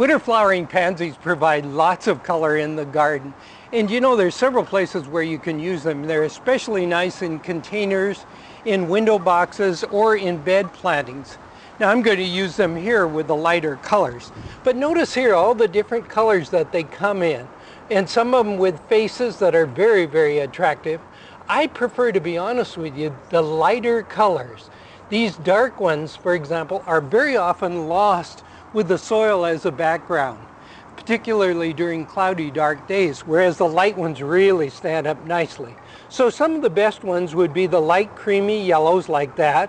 Winter flowering pansies provide lots of color in the garden. And you know, there's several places where you can use them. They're especially nice in containers, in window boxes, or in bed plantings. Now I'm going to use them here with the lighter colors. But notice here all the different colors that they come in. And some of them with faces that are very, very attractive. I prefer, to be honest with you, the lighter colors. These dark ones, for example, are very often lost with the soil as a background, particularly during cloudy, dark days, whereas the light ones really stand up nicely. So some of the best ones would be the light creamy yellows like that,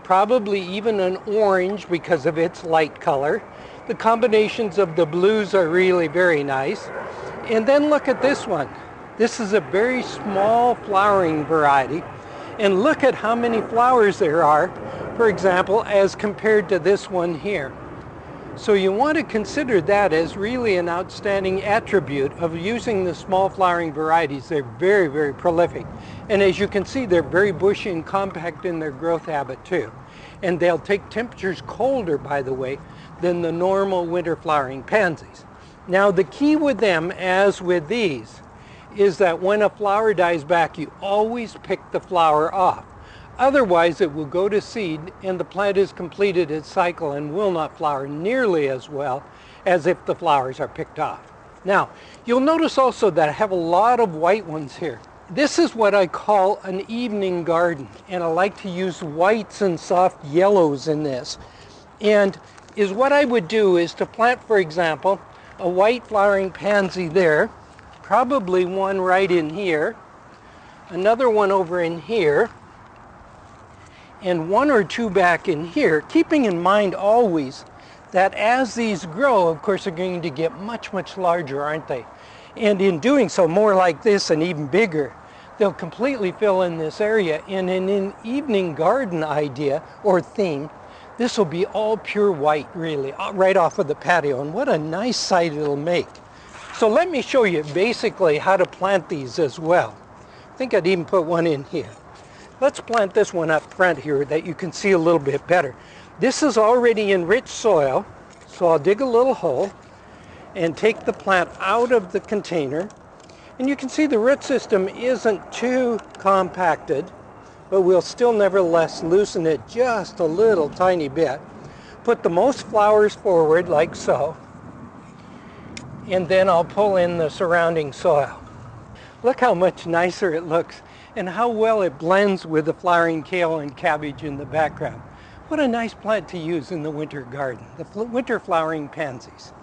probably even an orange because of its light color. The combinations of the blues are really very nice. And then look at this one. This is a very small flowering variety. And look at how many flowers there are, for example, as compared to this one here. So you want to consider that as really an outstanding attribute of using the small flowering varieties. They're very, very prolific. And as you can see, they're very bushy and compact in their growth habit too. And they'll take temperatures colder, by the way, than the normal winter flowering pansies. Now the key with them, as with these, is that when a flower dies back, you always pick the flower off. Otherwise, it will go to seed and the plant has completed its cycle and will not flower nearly as well as if the flowers are picked off. Now, you'll notice also that I have a lot of white ones here. This is what I call an evening garden, and I like to use whites and soft yellows in this. And what I would do is to plant, for example, a white flowering pansy there, probably one right in here, another one over in here, and one or two back in here, keeping in mind always that as these grow, of course, they're going to get much, much larger, aren't they? And in doing so, more like this and even bigger, they'll completely fill in this area. And in an evening garden idea or theme, this will be all pure white, really, right off of the patio. And what a nice sight it'll make. So let me show you basically how to plant these as well. I think I'd even put one in here. Let's plant this one up front here that you can see a little bit better. This is already in rich soil, so I'll dig a little hole and take the plant out of the container. And you can see the root system isn't too compacted, but we'll still nevertheless loosen it just a little tiny bit. Put the most flowers forward like so, and then I'll pull in the surrounding soil. Look how much nicer it looks and how well it blends with the flowering kale and cabbage in the background. What a nice plant to use in the winter garden, the winter flowering pansies.